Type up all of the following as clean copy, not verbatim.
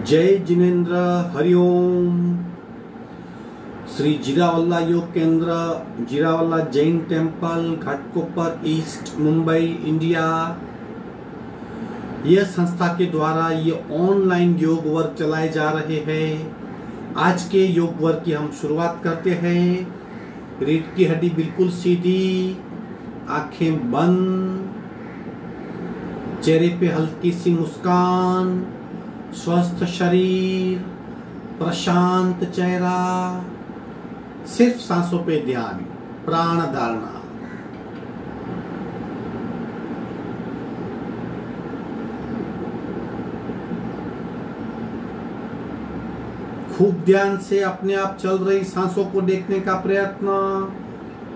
जय Jinendra Hariom. Shri Jiravalla Yog Kendra, Jiravalla Jain temple, Ghatkopar east, Mumbai, India. यह संस्था के द्वारा ये ऑनलाइन योग वर्ग चलाए जा रहे हैं। आज के योग वर्ग की हम शुरुआत करते हैं। रीढ़ की हड्डी बिल्कुल सीधी, आंखें बंद, चेहरे पे हल्की सी मुस्कान, स्वस्थ शरीर, प्रशांत चेहरा, सिर्फ सांसों पे ध्यान, प्राण धारणा। खूब ध्यान से अपने आप चल रही सांसों को देखने का प्रयत्न,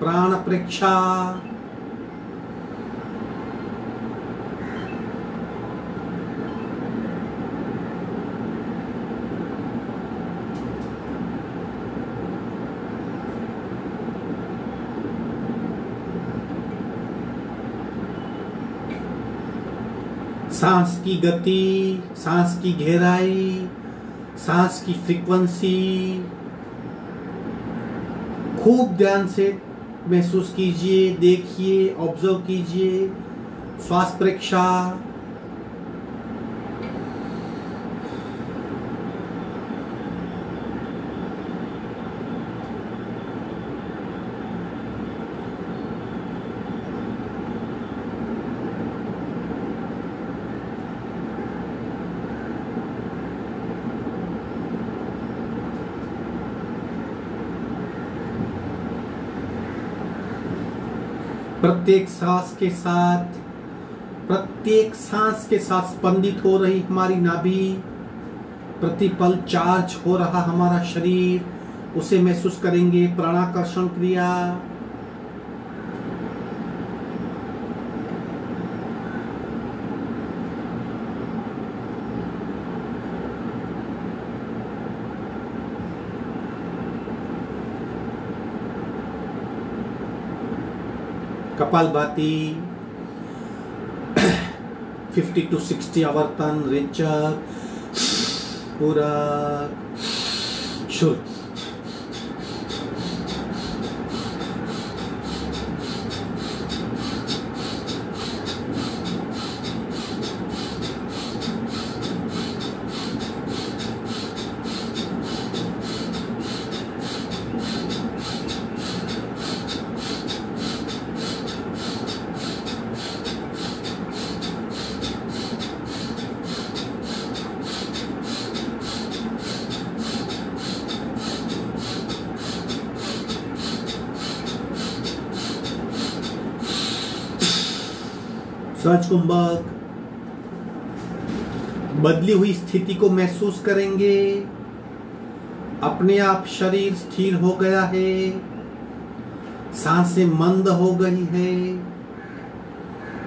प्राण परीक्षा। सांस की गति, सांस की गहराई, सांस की फ्रीक्वेंसी खूब ध्यान से महसूस कीजिए, देखिए, ऑब्जर्व कीजिए। श्वास परीक्षा। प्रत्येक सांस के साथ स्पंदित हो रही हमारी नाभि, प्रतिपल चार्ज हो रहा हमारा शरीर, उसे महसूस करेंगे। प्राणाकर्षण क्रिया। कपालभाति, 50 to 60 आवर्तन, रेचक, पूरक, शुद्ध। सहज कुंभक। बदली हुई स्थिति को महसूस करेंगे। अपने आप शरीर स्थिर हो गया है, सांसें मंद हो गई है,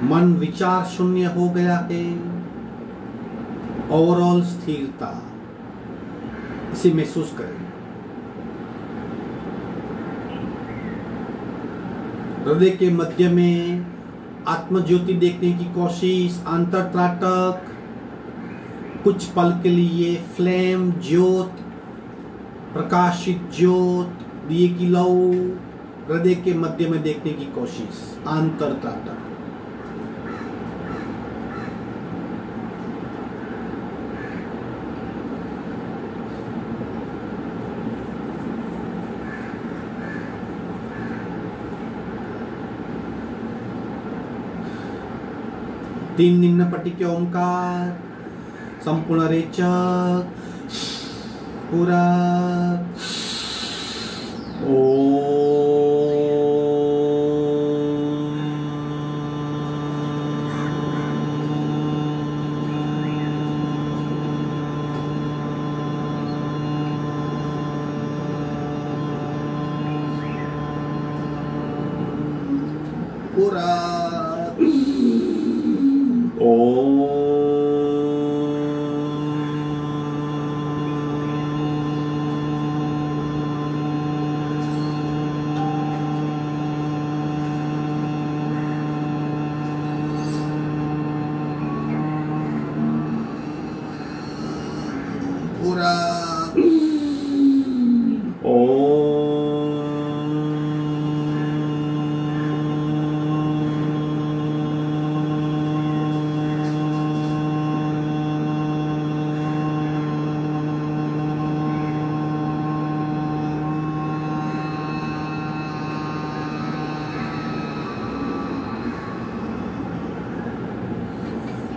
मन विचार शून्य हो गया है। ओवरऑल स्थिरता, इसे महसूस करें। हृदय के मध्य में आत्म ज्योति देखने की कोशिश, अंतरत्राटक। कुछ पल के लिए फ्लेम, ज्योत, प्रकाशित ज्योत, दिए की लौ हृदय के मध्य में देखने की कोशिश, अंतरत्राटक। तीन निम्न पट्टी के ओंकार, संपूर्ण रेचक, पूरक, पूरक, पूरा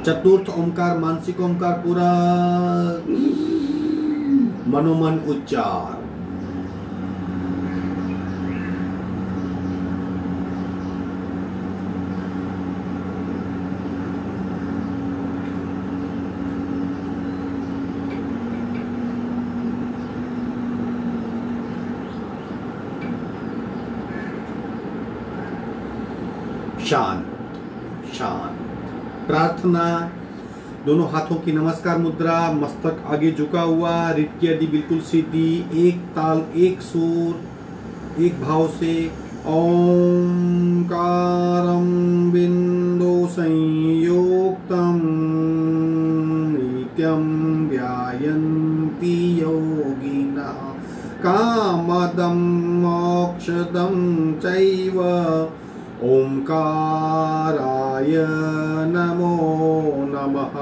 चतुर्थ ओंकार मानसिक ओंकार पूरा मनोमन उच्चार। शांत शांत। प्रार्थना, दोनों हाथों की नमस्कार मुद्रा, मस्तक आगे झुका हुआ, रीढ़ की हड्डी बिल्कुल सीधी, एक ताल एक सुर एक भाव से। ओंकारं बिंदु संयुक्तं नित्यं ध्यायन्ति योगिनः कामदं मोक्षदं चैव। ओंकाराय नमो नमः।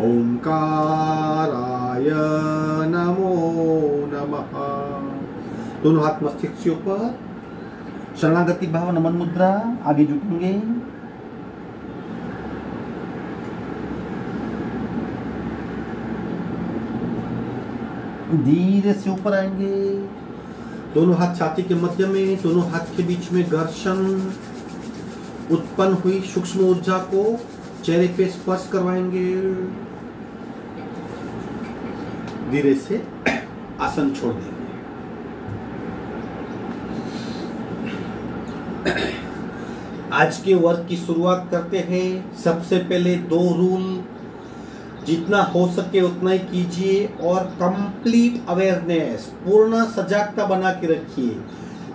ओंकाराय नमो नमः। दोनों हाथ मस्तिष्क के ऊपर, शरणागति भाव, नमन मुद्रा, आगे झुकेंगे। धीरे से ऊपर आएंगे, दोनों हाथ छाती के मध्य में, दोनों हाथ के बीच में घर्षण उत्पन्न हुई सूक्ष्म ऊर्जा को चेहरे पे स्पर्श करवाएंगे। धीरे से आसन छोड़ देंगे। आज के वर्क की शुरुआत करते हैं। सबसे पहले 2 रूल, जितना हो सके उतना ही कीजिए और कंप्लीट अवेयरनेस, पूर्ण सजागता बना के रखिए।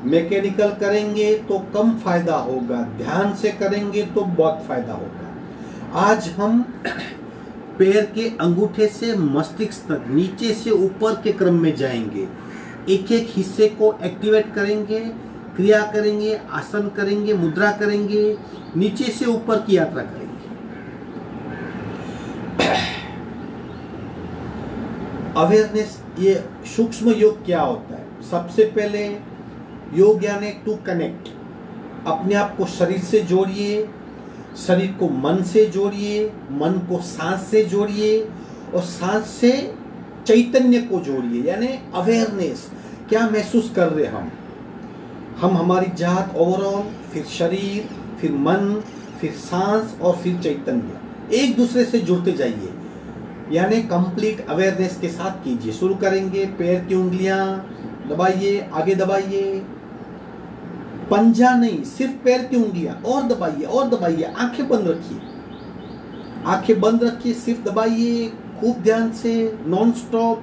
मैकेनिकल करेंगे तो कम फायदा होगा, ध्यान से करेंगे तो बहुत फायदा होगा। आज हम पैर के अंगूठे से मस्तिष्क तक, नीचे से ऊपर के क्रम में जाएंगे। एक एक हिस्से को एक्टिवेट करेंगे, क्रिया करेंगे, आसन करेंगे, मुद्रा करेंगे, नीचे से ऊपर की यात्रा करेंगे। अवेयरनेस, ये सूक्ष्म योग क्या होता है? सबसे पहले योग यानी टू कनेक्ट। अपने आप को शरीर से जोड़िए, शरीर को मन से जोड़िए, मन को सांस से जोड़िए और सांस से चैतन्य को जोड़िए। यानी अवेयरनेस, क्या महसूस कर रहे हम हमारी जात ओवरऑल, फिर शरीर, फिर मन, फिर सांस और फिर चैतन्य। एक दूसरे से जुड़ते जाइए, यानी कंप्लीट अवेयरनेस के साथ कीजिए। शुरू करेंगे, पैर की उंगलियां दबाइए, आगे दबाइए, पंजा नहीं, सिर्फ पैर की उंगलियां, और दबाइए और दबाइए। आंखें बंद रखिए, आंखें बंद रखिए, सिर्फ दबाइए खूब ध्यान से, नॉन स्टॉप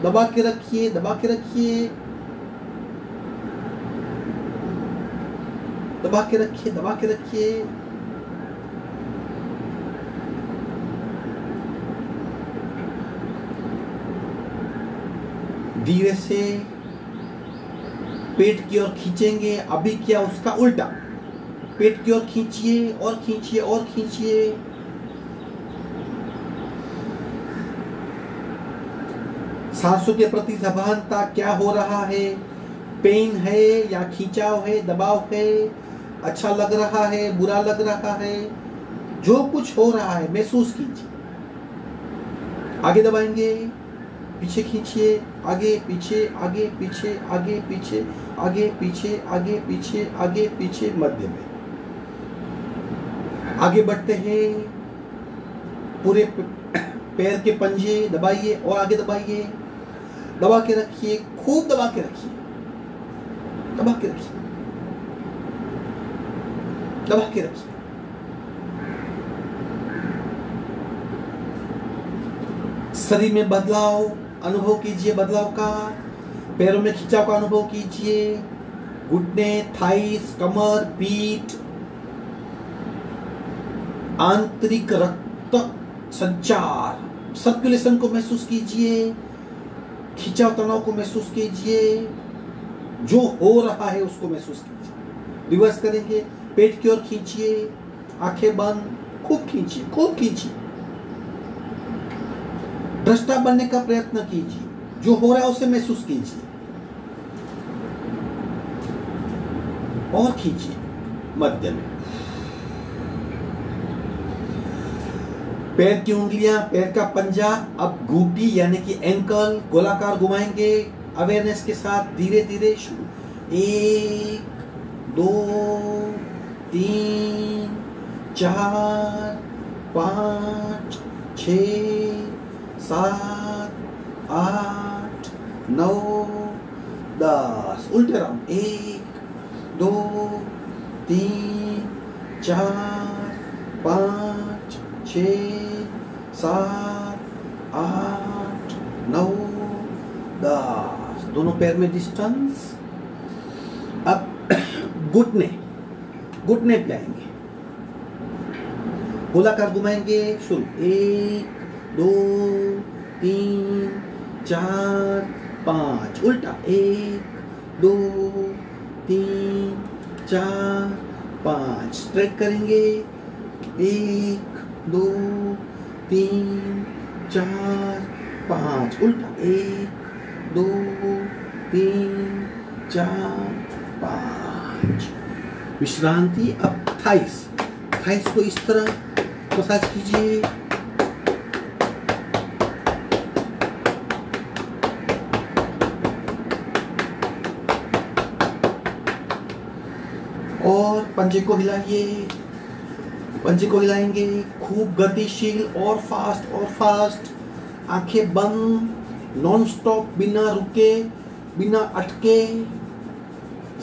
दबा के रखिए, दबा के रखिए, दबा के रखिए, दबा के रखिए। धीरे से पेट की ओर खींचेंगे। अभी क्या, उसका उल्टा, पेट की ओर खींचिए और खींचिए और खींचिए। सांसों के प्रति सभानता, क्या हो रहा है? पेन है या खींचाव है, दबाव है, अच्छा लग रहा है, बुरा लग रहा है, जो कुछ हो रहा है महसूस कीजिए। आगे दबाएंगे, पीछे खींचिए, आगे पीछे, आगे पीछे, आगे पीछे, आगे पीछे, आगे पीछे, आगे पीछे, मध्य में। आगे बढ़ते हैं, पूरे पैर के पंजे दबाइए और आगे दबाइए, दबा के रखिए, खूब दबा के रखिए, दबा के रखिए, दबा के रखिए। शरीर में बदलाव अनुभव कीजिए, बदलाव का। पैरों में खिंचाव का अनुभव कीजिए, घुटने, थाइस, कमर, पीठ, आंतरिक रक्त संचार, सर्कुलेशन को महसूस कीजिए, खिंचाव तनाव को महसूस कीजिए, जो हो रहा है उसको महसूस कीजिए। रिवर्स करेंगे, पेट की ओर खींचिए, आंखें बंद, खूब खींचिए, खूब खींचिए। दृष्टा बनने का प्रयत्न कीजिए, जो हो रहा है उसे महसूस कीजिए और खींचिए मध्य में। पैर की उंगलियां, पैर का पंजा, अब घूंटी यानी कि एंकल गोलाकार घुमाएंगे अवेयरनेस के साथ, धीरे धीरे शुरू। 1 2 3 4 5 6 7 8 9 10। उल्टे राउंड। 1 2 3 4 5 6 7 8 9 10। दोनों पैर में डिस्टेंस। अब घुटने पे आएंगे, गोलाकार घुमाएंगे, शुरू। 1 2 3 4 5। उल्टा। 1 2 3 4 5। स्ट्रेट करेंगे। 1 2 3 4 5। उल्टा। 1 2 3 4 5। विश्रांति। अब थाइस को इस तरह मसाज कीजिए। और पंजे को हिलाइए, पंजे को हिलाएंगे खूब गतिशील और फास्ट। आंखें बंद, नॉन स्टॉप, बिना रुके, बिना अटके,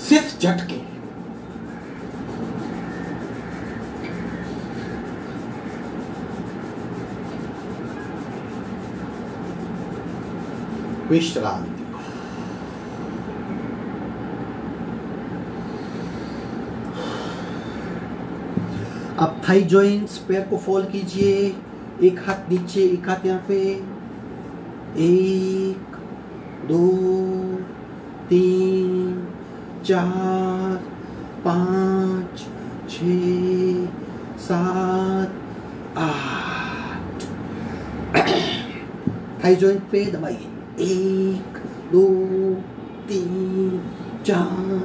सिर्फ झटके। विश्रांति। अब थाई जॉइंट्स, पैर को फोल्ड कीजिए, एक हाथ नीचे, एक हाथ यहाँ पे। 1 2 3 4 5 6 7 8। थाई जॉइंट पे दबाइए। 1 2 3 4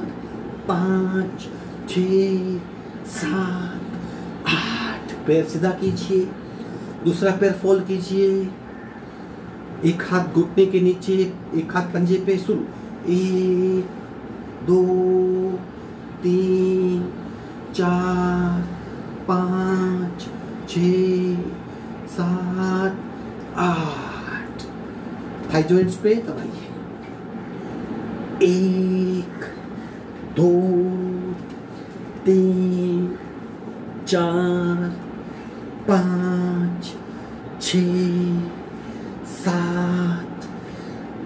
5 6 7 8। पैर सीधा कीजिए, दूसरा पैर फोल्ड कीजिए, एक हाथ घुटने के नीचे, एक हाथ पंजे पे। शुरू। 1 2 3 4 5 6 7 8। थाई जॉइंट्स पे दबाइए। 1 2 3 4 5 6 7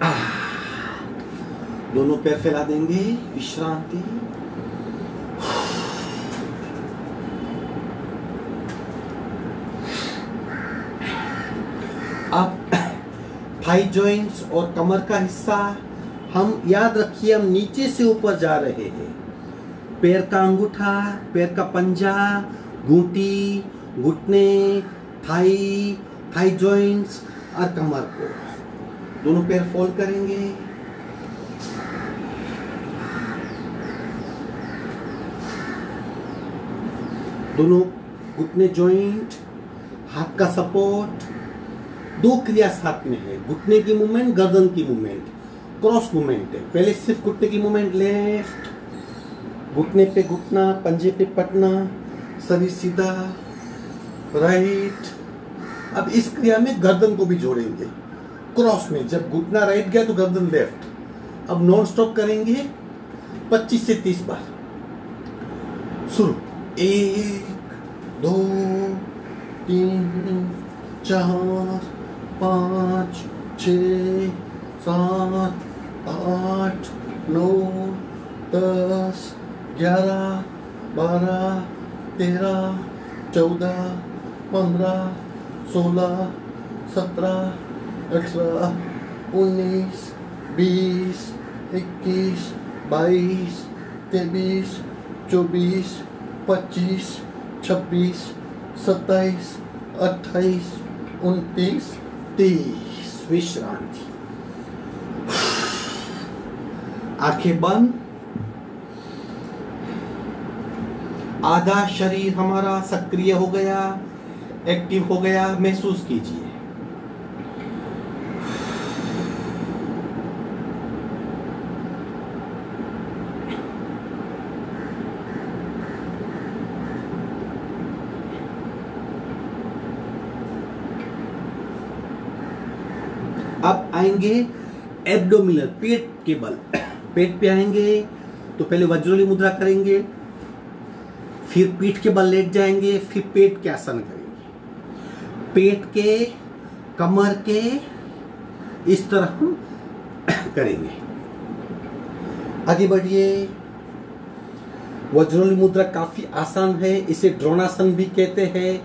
8। दोनों पैर फैला देंगे। विश्रांति। अब थाई जॉइंट्स और कमर का हिस्सा, हम याद रखिए, हम नीचे से ऊपर जा रहे हैं। पैर का अंगूठा, पैर का पंजा, घूंटी, घुटने, थाई जॉइंट्स और कमर को, दोनों पैर फोल्ड करेंगे। दोनों घुटने जॉइंट, हाथ का सपोर्ट। दो क्रिया साथ में है, घुटने की मूवमेंट, गर्दन की मूवमेंट, क्रॉस मूवमेंट है। पहले सिर्फ घुटने की मूवमेंट, लेफ्ट, घुटने पे घुटना, पंजे पे पटना, शरीर सीधा, राइट। अब इस क्रिया में गर्दन को भी जोड़ेंगे क्रॉस में। जब घुटना राइट गया तो गर्दन लेफ्ट। अब नॉन स्टॉप करेंगे 25 से 30 बार। शुरू। 1 2 3 4 5 6 7 8 9 10 11 12 13 14 15 16 17, 18, 19, 20, 21, 22, 23, 24, 25, 26, 27, 28, 29, 30। विश्रांति। आंखें बंद। आधा शरीर हमारा सक्रिय हो गया, एक्टिव हो गया, महसूस कीजिए। अब आएंगे एब्डोमिनल, पेट के बल। पेट पे आएंगे तो पहले वज्रोली मुद्रा करेंगे, फिर पीठ के बल लेट जाएंगे, फिर पेट के आसन करेंगे। पेट के, कमर के इस तरह हम करेंगे। आगे बढ़िए। वज्रोली मुद्रा काफी आसान है, इसे द्रोणासन भी कहते हैं,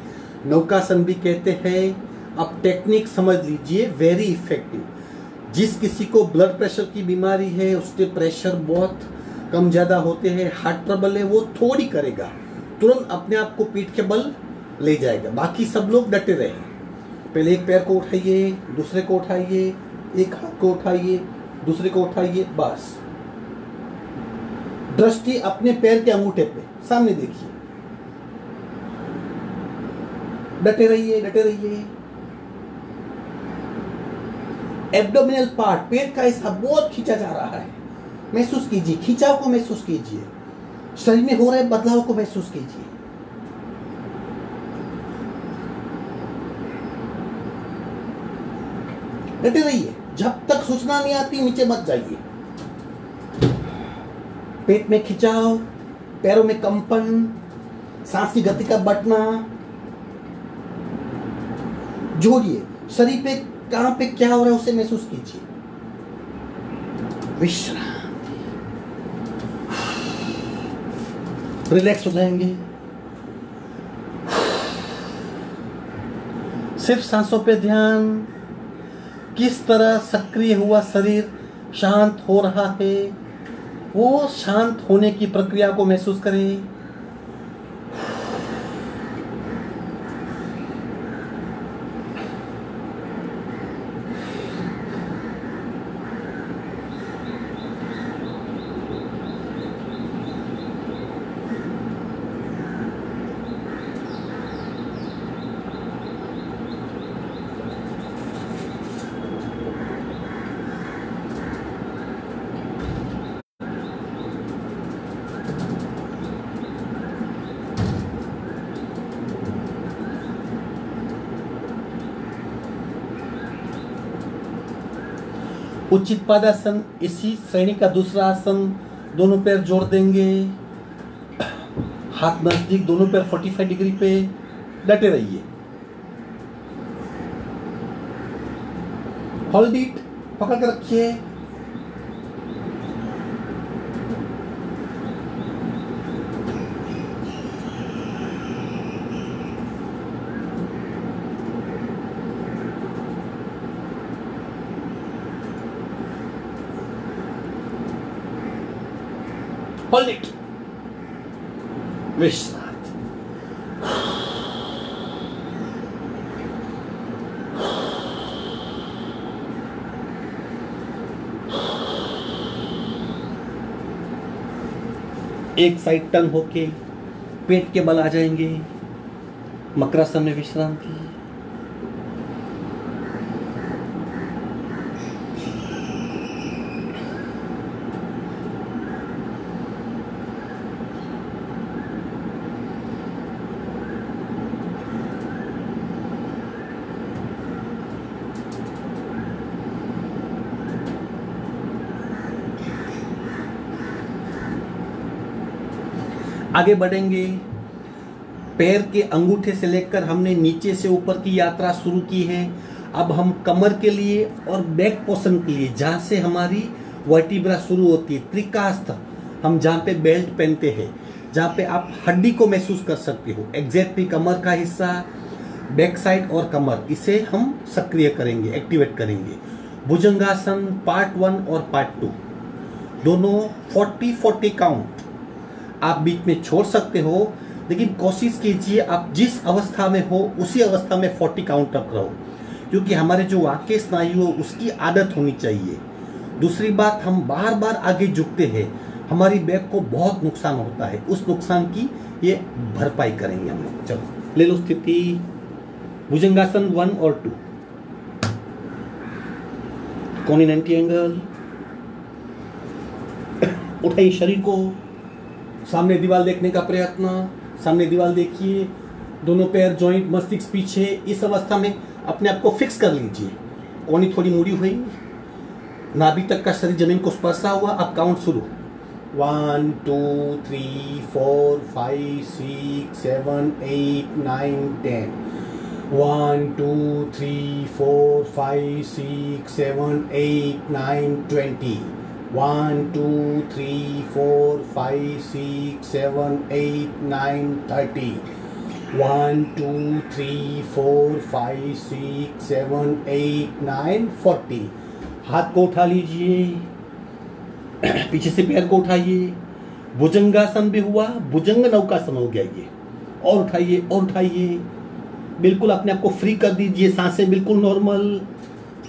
नौकासन भी कहते हैं। अब टेक्निक समझ लीजिए, वेरी इफेक्टिव। जिस किसी को ब्लड प्रेशर की बीमारी है, उसके प्रेशर बहुत कम ज्यादा होते हैं, हार्ट ट्रबल है, वो थोड़ी करेगा, तुरंत अपने आप को पीठ के बल ले जाएगा। बाकी सब लोग डटे रहे। पहले एक पैर को उठाइए, दूसरे को उठाइए, एक हाथ को उठाइए, दूसरे को उठाइए, बस। दृष्टि अपने पैर के अंगूठे पे सामने देखिए। डटे रहिए, डटे रहिए। एब्डोमिनल पार्ट, पेट का हिस्सा बहुत खींचा जा रहा है, महसूस कीजिए। खिंचाव को महसूस कीजिए, शरीर में हो रहे बदलाव को महसूस कीजिए। डटे रहिए, जब तक सूचना नहीं आती नीचे मत जाइए। पेट में खिंचाव, पैरों में कंपन, सांस की गति का बढ़ना, जोड़िए। शरीर पे कहां पे क्या हो रहा है उसे महसूस कीजिए। विश्रांति। रिलैक्स हो जाएंगे। सिर्फ सांसों पे ध्यान, किस तरह सक्रिय हुआ शरीर शांत हो रहा है, वो शांत होने की प्रक्रिया को महसूस करें। उचित पादासन, इसी श्रेणी का दूसरा आसन। दोनों पैर जोड़ देंगे, हाथ नजदीक, दोनों पैर 45 डिग्री पे। डटे रहिए। होल्ड इट, पकड़ कर रखिए। Hold it. विश्रांति। एक साइड टर्न होके पेट के बल आ जाएंगे। मकरासन में विश्रांति। आगे बढ़ेंगे। पैर के अंगूठे से लेकर हमने नीचे से ऊपर की यात्रा शुरू की है। अब हम कमर के लिए और बैक पोर्शन के लिए, जहाँ से हमारी वर्टिब्रा शुरू होती है, त्रिकास्थ, हम जहाँ पे बेल्ट पहनते हैं, जहाँ पे आप हड्डी को महसूस कर सकते हो, एग्जैक्टली कमर का हिस्सा, बैक साइड और कमर, इसे हम सक्रिय करेंगे, एक्टिवेट करेंगे। भुजंगासन पार्ट 1 और पार्ट 2 दोनों 40-40 काउंट आप बीच में छोड़ सकते हो, लेकिन कोशिश कीजिए आप जिस अवस्था में हो उसी अवस्था में 40 काउंट तक रहो, क्योंकि हमारे जो वाक्य स्नायु है उसकी आदत होनी चाहिए। दूसरी बात, हम बार बार आगे झुकते हैं, हमारी बैक को बहुत नुकसान होता है, उस नुकसान की ये भरपाई करेंगे हम लोग। चलो ले लो स्थिति, भुजंगासन 1 और 2, कोनी 90 एंगल, उठाइए शरीर को, सामने दीवार देखने का प्रयत्न, सामने दीवार देखिए, दोनों पैर जॉइंट मस्तिष्क पीछे, इस अवस्था में अपने आप को फिक्स कर लीजिए। कोनी थोड़ी मुड़ी हुई, नाभि तक का शरीर जमीन को स्पर्शा हुआ। अब काउंट शुरू, 1 2 3 4 5 6 7 8 9 10, 1 2 3 4 5 6 7 8 9 20, 1 2 3 4 5 6 7 8 9 30, 1 2 3 4 5 6 7 8 9 40। हाथ को उठा लीजिए, पीछे से पैर को उठाइए, भुजंगासन भी हुआ, भुजंग नौकासन हो गया ये। और उठाइए और उठाइए, बिल्कुल अपने आप को फ्री कर दीजिए, सांसें बिल्कुल नॉर्मल,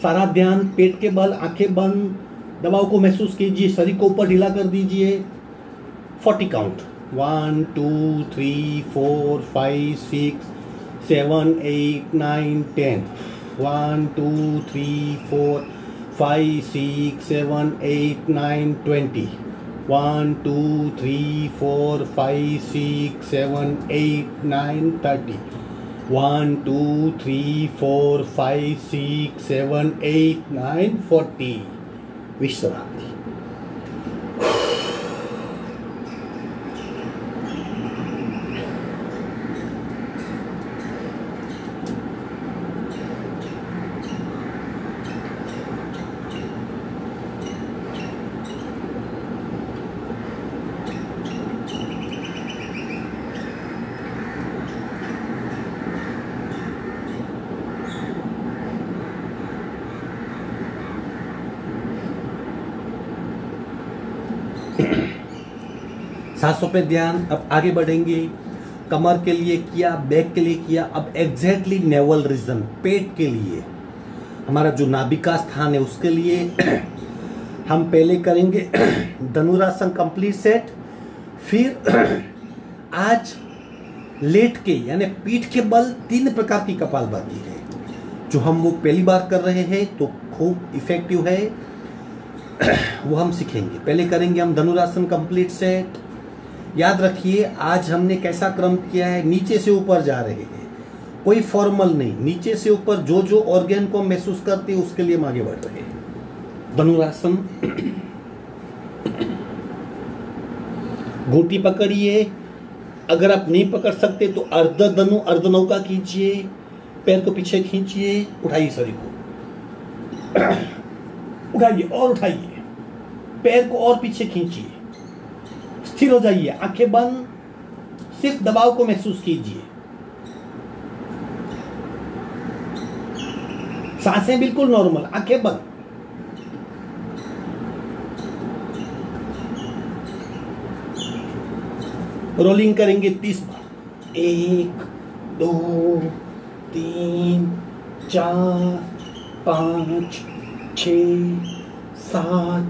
सारा ध्यान पेट के बल, आंखें बंद, दबाव को महसूस कीजिए, शरीर को ऊपर ढीला कर दीजिए। 40 काउंट, 1 2 3 4 5 6 7 8 9 10, 1 2 3 4 5 6 7 8 9 20, 1 2 3 4 5 6 7 8 9 30, 1 2 3 4 5 6 7 8 9 40। विश्रांति। सांसों पे ध्यान। अब आगे बढ़ेंगे, कमर के लिए किया, बैक के लिए किया, अब एग्जैक्टली नेवल रीजन, पेट के लिए, हमारा जो नाभिका स्थान है उसके लिए हम पहले करेंगे धनुरासन कंप्लीट सेट। फिर आज लेट के यानी पीठ के बल 3 प्रकार की कपालभाति है, जो हम वो पहली बार कर रहे हैं तो खूब इफेक्टिव है, वो हम सीखेंगे। पहले करेंगे हम धनुरासन कंप्लीट सेट। याद रखिए आज हमने कैसा क्रम किया है, नीचे से ऊपर जा रहे हैं, कोई फॉर्मल नहीं, नीचे से ऊपर जो जो ऑर्गन को हम महसूस करते हैं उसके लिए हम आगे बढ़ रहे हैं। धनुरासन, घूंटी पकड़िए, अगर आप नहीं पकड़ सकते तो अर्ध धनु अर्ध नौका कीजिए, पैर को पीछे खींचिए, उठाइए शरीर को, उठाइए और उठाइए, पैर को और पीछे खींचिए, स्थिर हो जाइए, आंखें बंद, सिर्फ दबाव को महसूस कीजिए, सांसें बिल्कुल नॉर्मल, आंखें बंद। रोलिंग करेंगे 30 बार, 1 2 3 4 5 6 7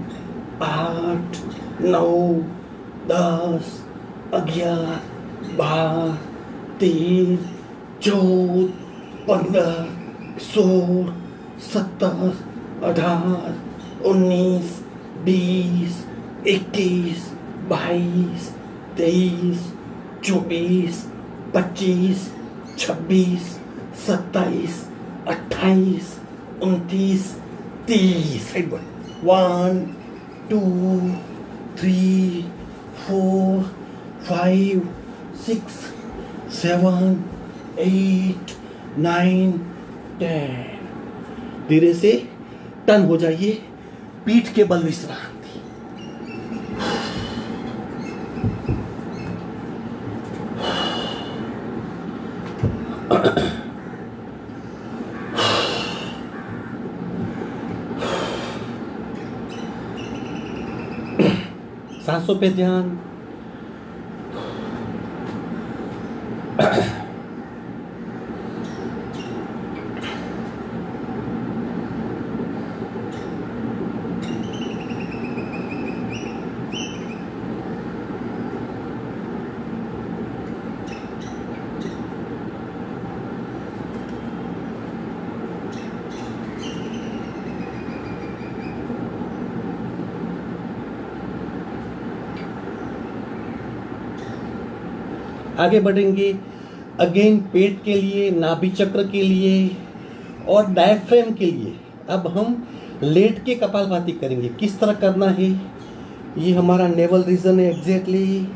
8 9 10 11 12 13 14 15 16 17 18 19 20 21 22 23 24 25 26 27 28 29 30। 1 2 3 4 5 6 7 8 9 10। धीरे से टर्न हो जाइए, पीठ के बल विश्रांति। सांसों पे ध्यान। आगे बढ़ेंगे अगेन पेट के लिए, नाभि चक्र के लिए और डायफ्रेम के लिए। अब हम लेट के कपालभाति करेंगे। किस तरह करना है, ये हमारा नेवल रीजन है एग्जैक्टली।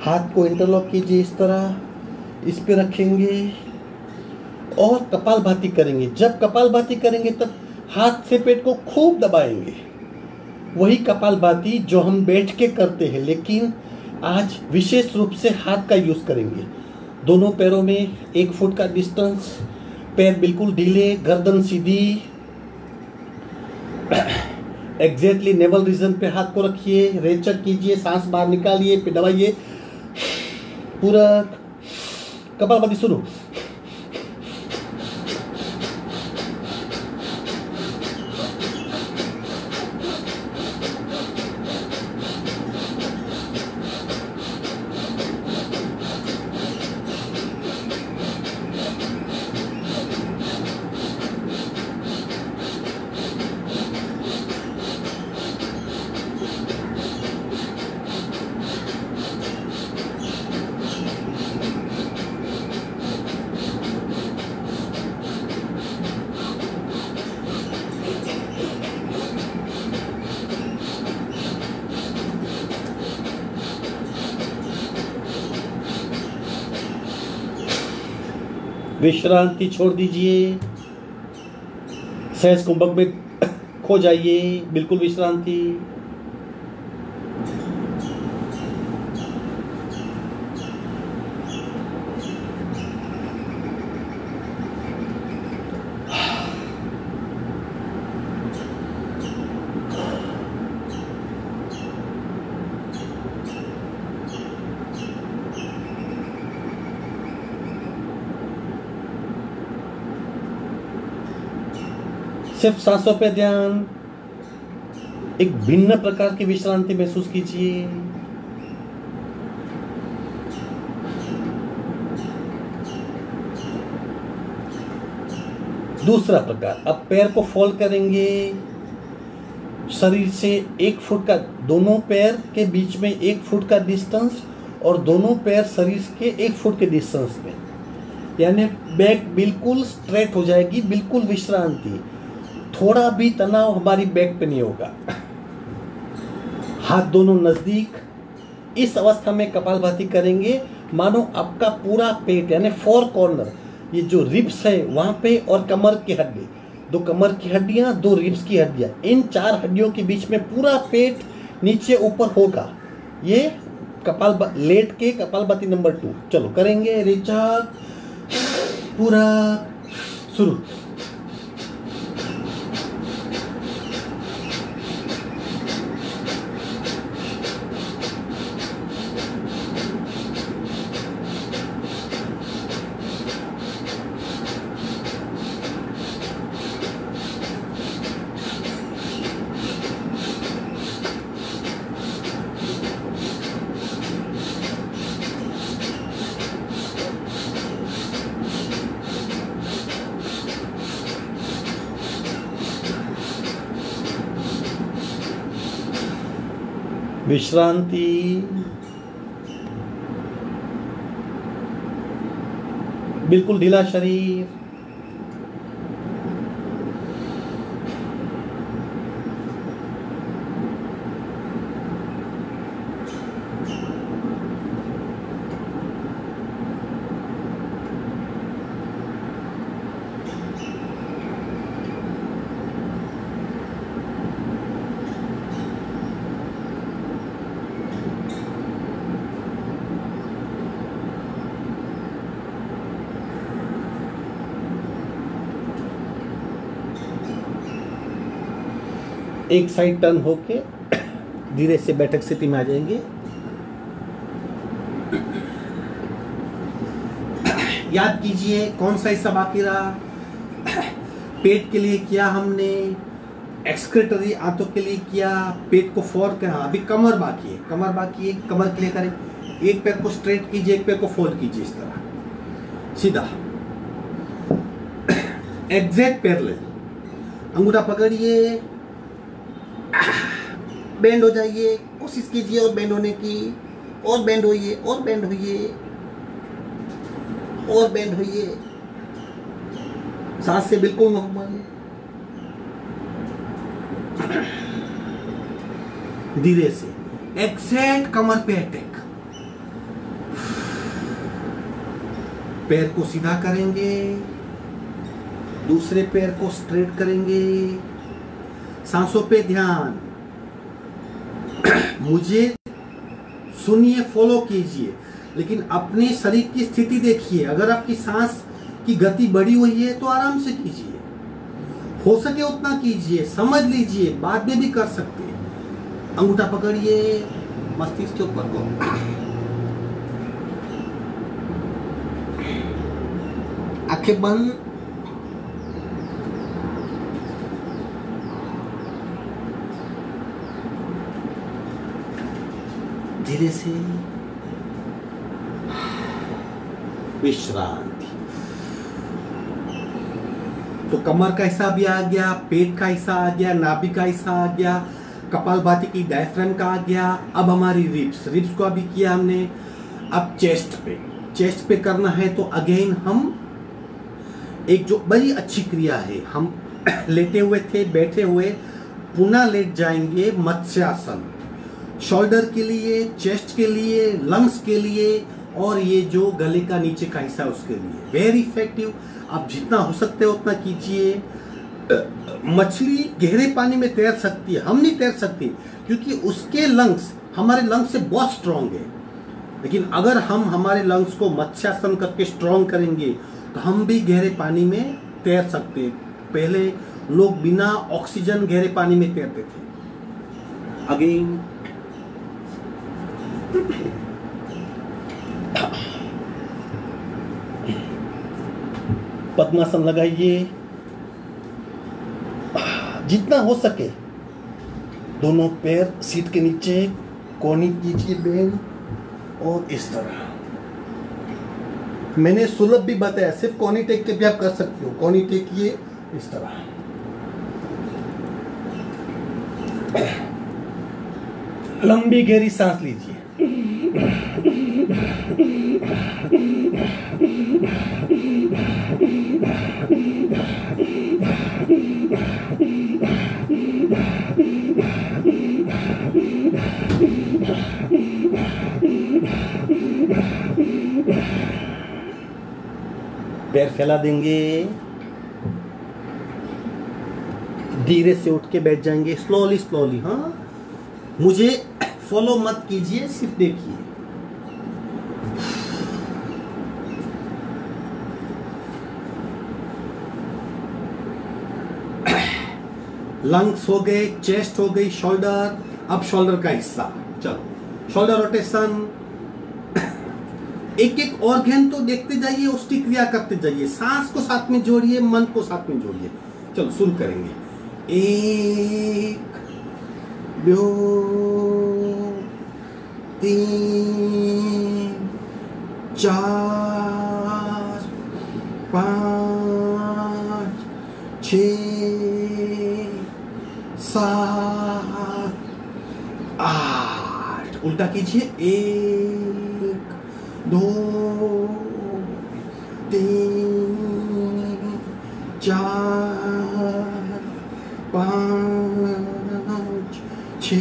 हाथ को इंटरलॉक कीजिए इस तरह, इस पे रखेंगे और कपालभाति करेंगे। जब कपालभाति करेंगे तब हाथ से पेट को खूब दबाएंगे। वही कपालभाति जो हम बैठ के करते हैं, लेकिन आज विशेष रूप से हाथ का यूज करेंगे। दोनों पैरों में 1 फुट का डिस्टेंस, पैर बिल्कुल ढीले, गर्दन सीधी। एग्जैक्टली नेवल रीजन पे हाथ को रखिए, रेचक कीजिए, सांस बाहर निकालिए, फिर दबाइए। पूरा कपालभाति शुरू। विश्रांति छोड़ दीजिए, सहज कुंभक में खो जाइए, बिल्कुल विश्रांति। सिर्फ सांसों पे ध्यान। एक भिन्न प्रकार की विश्रांति महसूस कीजिए। दूसरा प्रकार, अब पैर को फोल्ड करेंगे शरीर से 1 फुट का, दोनों पैर के बीच में 1 फुट का डिस्टेंस और दोनों पैर शरीर के 1 फुट के डिस्टेंस में, यानी बैक बिल्कुल स्ट्रेट हो जाएगी, बिल्कुल विश्रांति। थोड़ा भी तनाव हमारी बैक पे नहीं होगा। हाथ दोनों नजदीक। इस अवस्था में कपालभाति करेंगे मानो आपका पूरा पेट यानी 4 कॉर्नर, ये जो रिब्स है वहां पे, और कमर की हड्डी, 2 कमर की हड्डियां, 2 रिब्स की हड्डियां, इन 4 हड्डियों के बीच में पूरा पेट नीचे ऊपर होगा। ये लेट के कपालभाति नंबर 2। चलो करेंगे। रिचार्ज पूरा शुरू। विश्रांति। बिल्कुल ढीला शरीर। एक साइड टर्न होके धीरे से बैठक स्थिति में आ जाएंगे। याद कीजिए कौन सा हिस्सा बाकी रहा। पेट के लिए किया हमने, एक्सक्रेटरी आंतों के लिए किया, पेट को फॉर कहा, अभी कमर बाकी है। कमर बाकी है, कमर के लिए करें। एक पैर को स्ट्रेट कीजिए, एक पैर को फोल्ड कीजिए, इस तरह सीधा एग्जैक्ट पैरेलल। अंगूठा पकड़िए, बेंड हो जाइए, कोशिश कीजिए और बेंड होने की, और बेंड होइए, और बेंड होइए, और बेंड होइए, सांस से बिल्कुल नॉर्मल। धीरे से एग्जैक्ट कमर पे अटैक। पैर को सीधा करेंगे, दूसरे पैर को स्ट्रेट करेंगे, सांसों पे ध्यान। मुझे सुनिए, फॉलो कीजिए, लेकिन अपने शरीर की स्थिति देखिए। अगर आपकी सांस की गति बढ़ी हुई है तो आराम से कीजिए, हो सके उतना कीजिए, समझ लीजिए, बाद में भी कर सकते हैं। अंगूठा पकड़िए, मस्तिष्क के ऊपर को, आंखें बंद। धीरे से विश्रांति। तो कमर का हिस्सा भी आ गया, पेट का हिस्सा आ गया, नाभि का हिस्सा आ गया, कपालभाति की डायफ्राम का आ गया। अब हमारी रिब्स को अभी किया हमने। अब चेस्ट पे करना है तो अगेन हम एक जो बड़ी अच्छी क्रिया है, हम लेटे हुए थे, बैठे हुए पुनः लेट जाएंगे, मत्स्यासन। शोल्डर के लिए, चेस्ट के लिए, लंग्स के लिए, और ये जो गले का नीचे का हिस्सा उसके लिए वेरी इफेक्टिव। आप जितना हो सकते हो उतना कीजिए। मछली गहरे पानी में तैर सकती है, हम नहीं तैर सकते क्योंकि उसके लंग्स हमारे लंग्स से बहुत स्ट्रांग है। लेकिन अगर हम हमारे लंग्स को मत्स्यासन करके स्ट्रांग करेंगे तो हम भी गहरे पानी में तैर सकते हैं। पहले लोग बिना ऑक्सीजन गहरे पानी में तैरते थे। अगेन पद्मासन लगाइए, जितना हो सके दोनों पैर सीट के नीचे कोनी कीजिए बेंड, और इस तरह। मैंने सुलभ भी बताया, सिर्फ कोनी टेक के भी आप कर सकते हो। कोनी टेकिए इस तरह। लंबी गहरी सांस लीजिए। पैर फैला देंगे, धीरे से उठ के बैठ जाएंगे, स्लोली। हाँ, मुझे फॉलो मत कीजिए, सिर्फ देखिए। लंग्स हो गए, चेस्ट हो गई, शोल्डर। अब शोल्डर का हिस्सा, चलो शोल्डर रोटेशन। एक एक ऑर्गन तो देखते जाइए, उसकी क्रिया करते जाइए। सांस को साथ में जोड़िए, मन को साथ में जोड़िए। चलो शुरू करेंगे। 1 2 3 4 5 6 7 8। उल्टा कीजिए। 1 2 3 4 5 6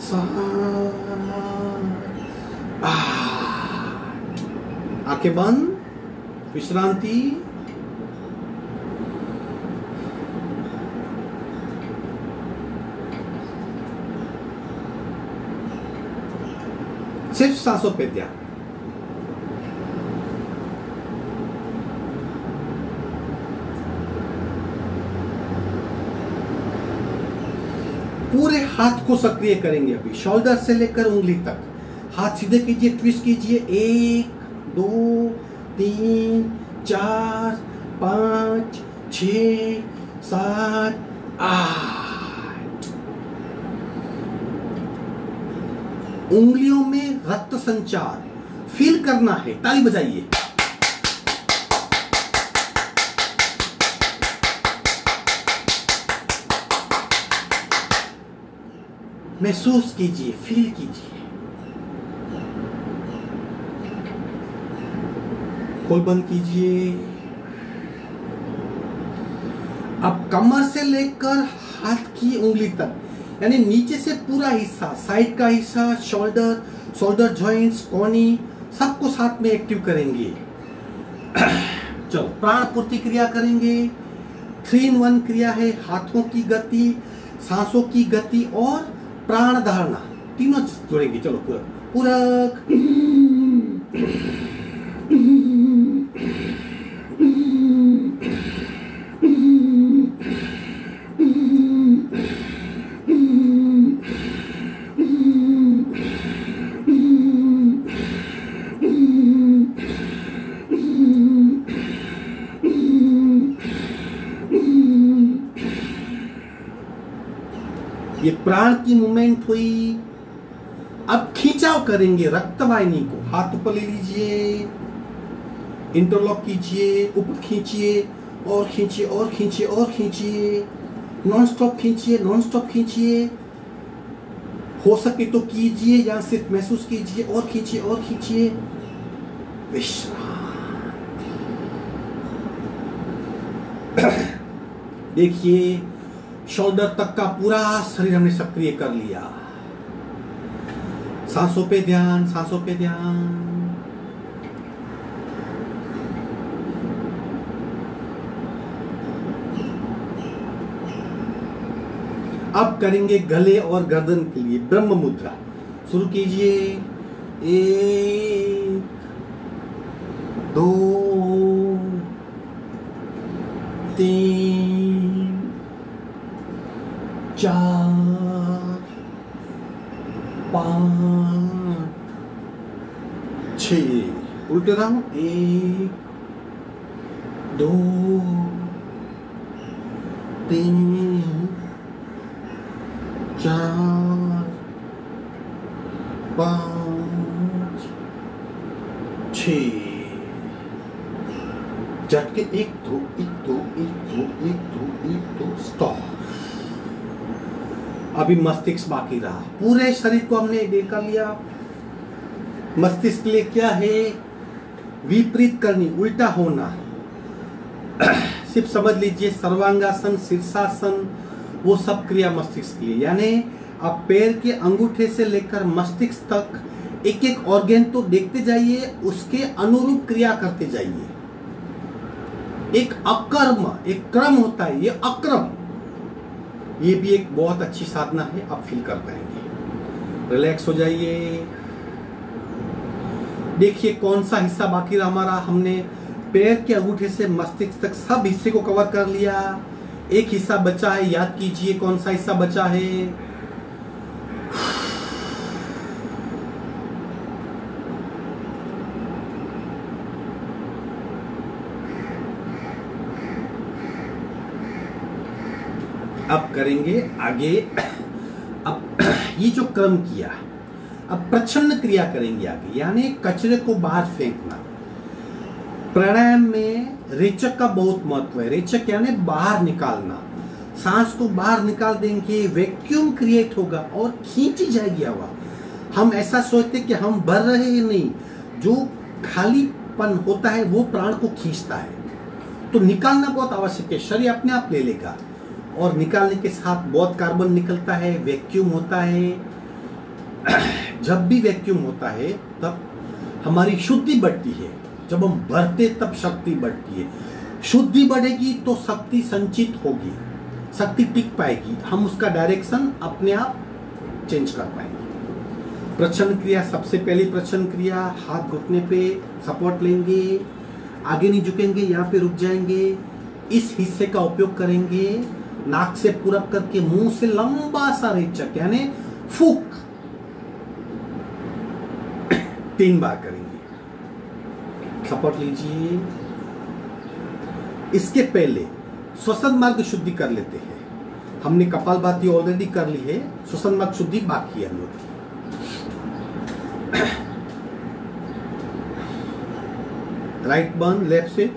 7 8। आंखें बंद, विश्रांति। सिर्फ सांसों पे ध्यान। पूरे हाथ को सक्रिय करेंगे। अभी शोल्डर से लेकर उंगली तक हाथ सीधे कीजिए, ट्विस्ट कीजिए। 1 2 3 4 5 6 7 8। उंगलियों में रक्त संचार फील करना है। ताली बजाइए। महसूस कीजिए, फील कीजिए। खोल बंद कीजिए। अब कमर से लेकर हाथ की उंगली तक, यानी नीचे से पूरा हिस्सा, साइड का हिस्सा, शोल्डर जॉइंट्स, कोनी, सबको साथ में एक्टिव करेंगे। चलो प्राण पूर्ति क्रिया करेंगे। 3 in 1 क्रिया है। हाथों की गति, सांसों की गति और प्राण धारणा, तीनों जुड़ेंगे। चलो पूरक। ये प्राण की मूवमेंट हुई। अब खींचाव करेंगे रक्तवाहिनी को। हाथ ऊपर ले लीजिए, इंटरलॉक कीजिए, ऊपर खींचिए और खींचिए और खींचिए और खींचिए। नॉन स्टॉप खींचिए, नॉन स्टॉप खींचिए। हो सके तो कीजिए या सिर्फ महसूस कीजिए और खींचिए और खींचिए। विश्राम। देखिए शोल्डर तक का पूरा शरीर हमने सक्रिय कर लिया। सांसों पे ध्यान, सांसों पे ध्यान। अब करेंगे गले और गर्दन के लिए ब्रह्म मुद्रा। शुरू कीजिए। 1 2 3 4 5 6। उल्टे रहो। 1 2 3 4 5 6। झटके 1 2 1 2 1 2 1 2 1 2। स्टॉप। अभी मस्तिष्क बाकी रहा। पूरे शरीर को हमने देख लिया। मस्तिष्क के लिए क्या है? विपरीत करनी, उल्टा होना। सिर्फ समझ लीजिए सर्वांगासन, शीर्षासन, वो सब क्रिया मस्तिष्क के लिए। यानी आप पैर के अंगूठे से लेकर मस्तिष्क तक एक एक ऑर्गेन तो देखते जाइए, उसके अनुरूप क्रिया करते जाइए। एक अकर्म, एक क्रम होता है, ये अक्रम। ये भी एक बहुत अच्छी साधना है, आप फील कर पाएंगे। रिलैक्स हो जाइए। देखिए कौन सा हिस्सा बाकी रहा हमारा। हमने पैर के अंगूठे से मस्तिष्क तक सब हिस्से को कवर कर लिया। एक हिस्सा बचा है, याद कीजिए कौन सा हिस्सा बचा है। अब करेंगे आगे। अब ये जो क्रम किया, अब प्रच्छन्न क्रिया करेंगे आगे, यानी कचरे को बाहर फेंकना। प्राणायाम में रेचक का बहुत महत्व है। रेचक यानी बाहर निकालना। सांस को बाहर निकाल देंगे, वैक्यूम क्रिएट होगा और खींची जाएगी हवा। हम ऐसा सोचते कि हम भर रहे हैं, नहीं, जो खालीपन होता है वो प्राण को खींचता है। तो निकालना बहुत आवश्यक है। शरीर अपने आप ले लेगा और निकालने के साथ बहुत कार्बन निकलता है, वैक्यूम होता है। जब भी वैक्यूम होता है तब हमारी शुद्धि बढ़ती है। जब हम भरते तब शक्ति बढ़ती है। शुद्धि बढ़ेगी तो शक्ति संचित होगी, शक्ति टिक पाएगी। हम उसका डायरेक्शन अपने आप चेंज कर पाएंगे। प्रच्छन्न क्रिया, सबसे पहली प्रच्छन्न क्रिया, हाथ घुटने पे सपोर्ट लेंगे, आगे नहीं झुकेंगे, यहाँ पे रुक जाएंगे। इस हिस्से का उपयोग करेंगे नाक से पूरक करके मुंह से लंबा सा रेचक यानी फूक 3 बार करेंगे। शपथ लीजिए। इसके पहले श्वसन मार्ग शुद्धि कर लेते हैं। हमने कपालभाति ऑलरेडी कर ली है, श्वसन मार्ग शुद्धि बाकी है हम लोग। राइट बर्न लेफ्ट से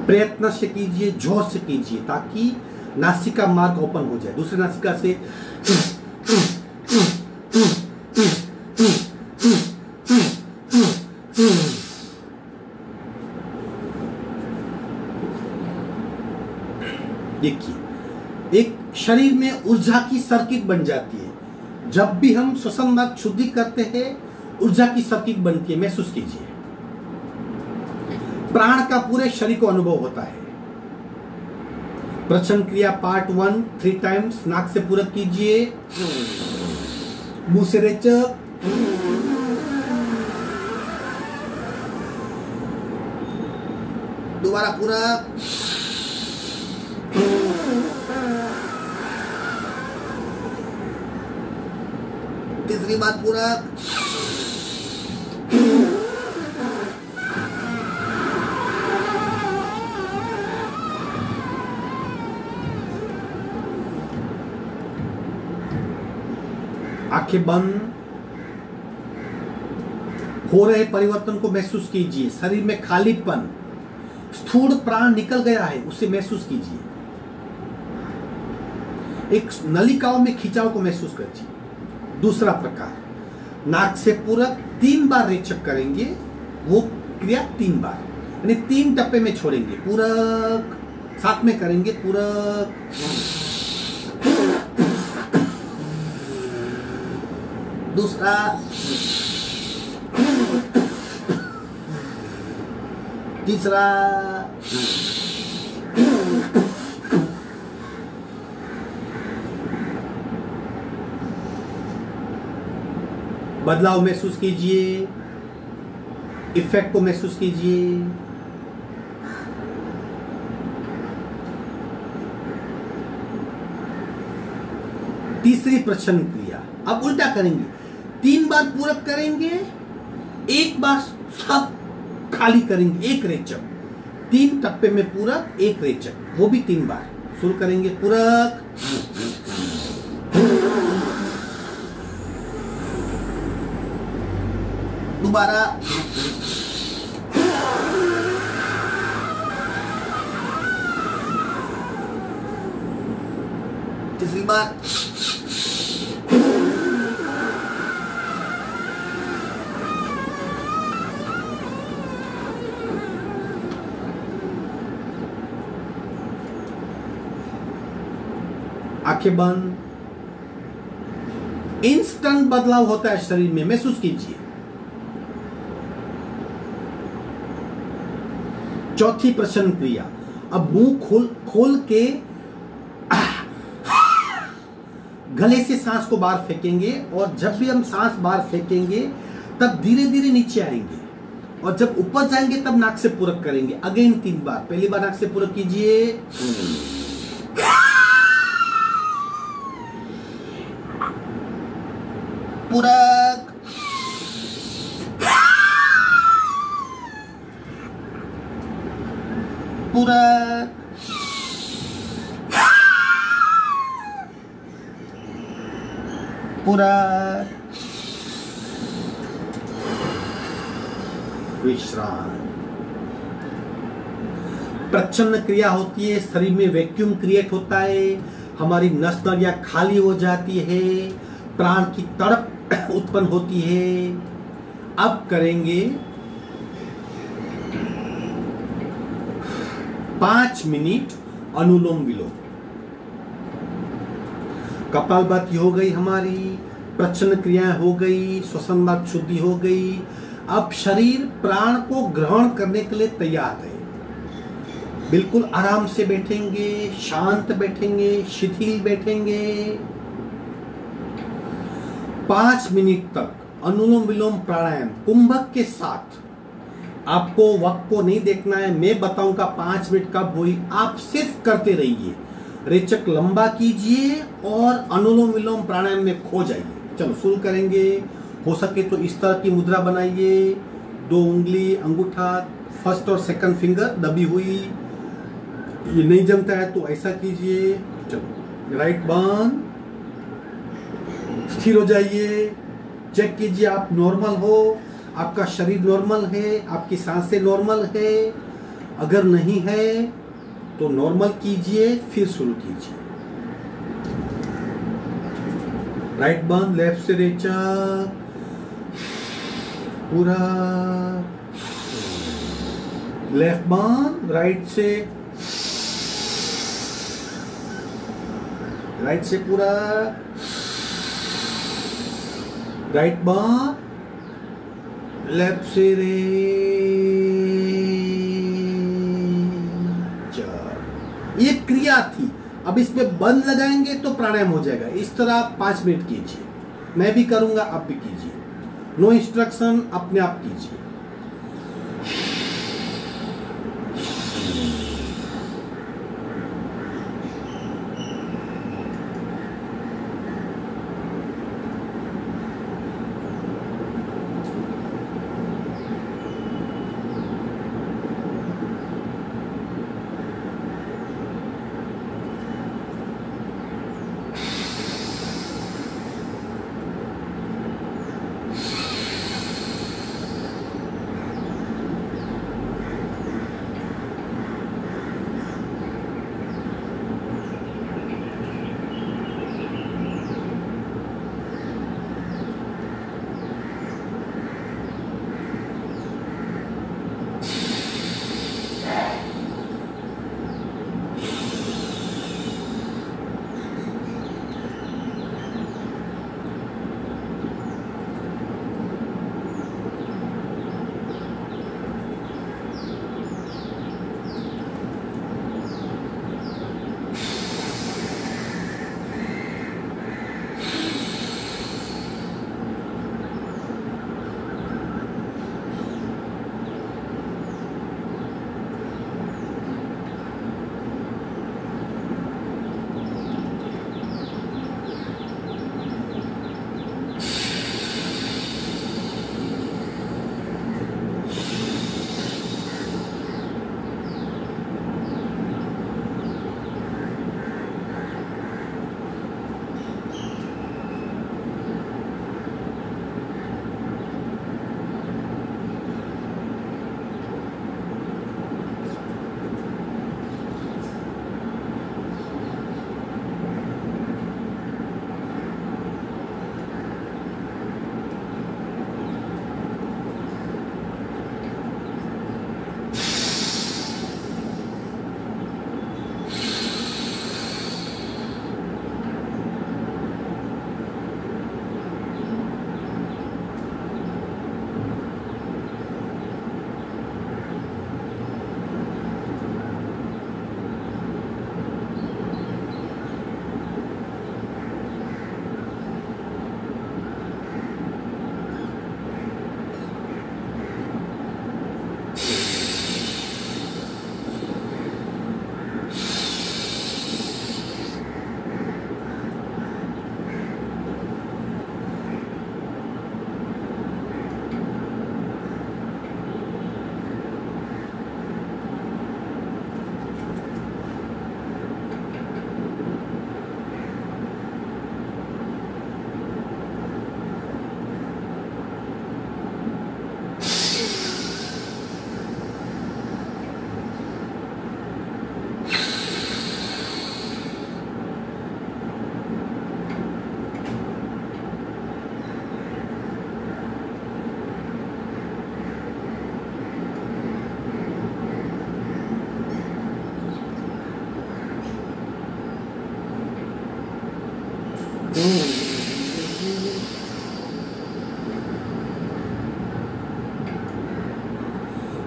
प्रयत्न से कीजिए, जोर से कीजिए ताकि नासिका मार्ग ओपन हो जाए। दूसरी नासिका से देखिए, एक शरीर में ऊर्जा की सर्किट बन जाती है। जब भी हम श्वसन मार्ग शुद्धि करते हैं ऊर्जा की सर्किट बनती है, महसूस कीजिए। प्राण का पूरे शरीर को अनुभव होता है। प्रचन क्रिया पार्ट 1 3 टाइम्स नाक से पूरक कीजिए, मुंह से रेचक, दोबारा पूरक, तीसरी बार पूरक, आंखें बंद। हो रहे परिवर्तन को महसूस कीजिए। शरीर में खालीपन, स्थूल प्राण निकल गया है, उसे महसूस कीजिए। एक नलिकाओं में खिंचाव को महसूस कीजिए। दूसरा प्रकार, नाक से पूरक 3 बार रेचक करेंगे, वो क्रिया 3 बार यानी 3 टप्पे में छोड़ेंगे। पूरक साथ में करेंगे, पूरक, दूसरा, तीसरा, बदलाव महसूस कीजिए, इफेक्ट को महसूस कीजिए। तीसरी प्रचन क्रिया, अब उल्टा करेंगे। 3 बार पूरक करेंगे, 1 बार सब खाली करेंगे, 1 रेचक। 3 टप्पे में पूरक, 1 रेचक, वो भी 3 बार। शुरू करेंगे, पूरक, दोबारा, तीसरी बार, आंखें बंद। इंस्टेंट बदलाव होता है शरीर में, महसूस कीजिए। चौथी प्रचन क्रिया, अब मुंह खोल के गले से सांस को बाहर फेंकेंगे, और जब भी हम सांस बाहर फेंकेंगे तब धीरे धीरे नीचे आएंगे, और जब ऊपर जाएंगे तब नाक से पूरक करेंगे। अगेन 3 बार। पहली बार नाक से पूरक कीजिए, पूरक, पूरक, पूरक, विश्राम। प्रच्छन्न क्रिया होती है, शरीर में वैक्यूम क्रिएट होता है, हमारी नस नलियां खाली हो जाती है, प्राण की तड़प उत्पन्न होती है। अब करेंगे 5 मिनट अनुलोम विलोम। कपालभाति हो गई हमारी, प्रच्छन्न क्रियाएं हो गई, श्वसन मार्ग शुद्धि हो गई। अब शरीर प्राण को ग्रहण करने के लिए तैयार है। बिल्कुल आराम से बैठेंगे, शांत बैठेंगे, शिथिल बैठेंगे। 5 मिनट तक अनुलोम विलोम प्राणायाम कुंभक के साथ। आपको वक्त को नहीं देखना है, मैं बताऊंगा 5 मिनट कब हुई, आप सिर्फ करते रहिए। रेचक लंबा कीजिए और अनुलोम विलोम प्राणायाम में खो जाइए। चलो शुरू करेंगे। हो सके तो इस तरह की मुद्रा बनाइए, 2 उंगली अंगूठा फर्स्ट और सेकंड फिंगर दबी हुई। ये नहीं जमता है तो ऐसा कीजिए। चलो राइट बंद, स्थिर हो जाइए। चेक कीजिए आप नॉर्मल हो, आपका शरीर नॉर्मल है, आपकी सांसें नॉर्मल है। अगर नहीं है तो नॉर्मल कीजिए, फिर शुरू कीजिए। राइट बंद, लेफ्ट से रेचक पूरा, लेफ्ट बंद, राइट से पूरा, राइट बंद, लेफ्ट से ये क्रिया थी। अब इसमें बंद लगाएंगे तो प्राणायाम हो जाएगा। इस तरह 5 मिनट कीजिए, मैं भी करूंगा, आप भी कीजिए। नो इंस्ट्रक्शन, अपने आप कीजिए।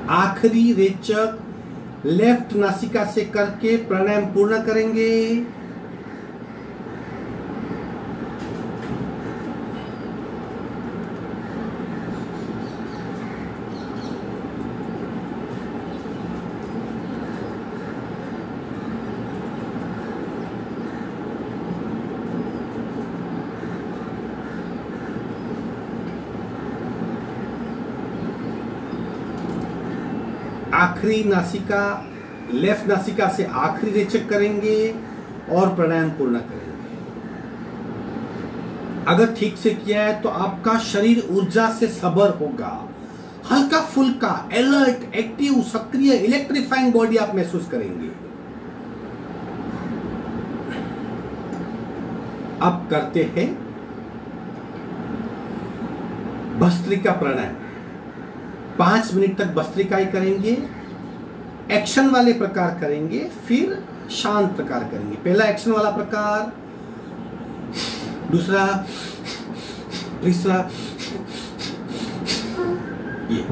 आखिरी रेचक लेफ्ट नासिका से करके प्राणायाम पूर्ण करेंगे। आखिरी नासिका, लेफ्ट नासिका से आखिरी रेचक करेंगे और प्राणायाम पूर्ण करेंगे। अगर ठीक से किया है तो आपका शरीर ऊर्जा से सबर होगा, हल्का फुल्का, अलर्ट, एक्टिव, सक्रिय, इलेक्ट्रीफाइंग बॉडी आप महसूस करेंगे। अब करते हैं भस्त्रिका प्राणायाम। 5 मिनट तक भस्त्रिका ही करेंगे, एक्शन वाले प्रकार करेंगे, फिर शांत प्रकार करेंगे। पहला एक्शन वाला प्रकार, दूसरा, तीसरा, ये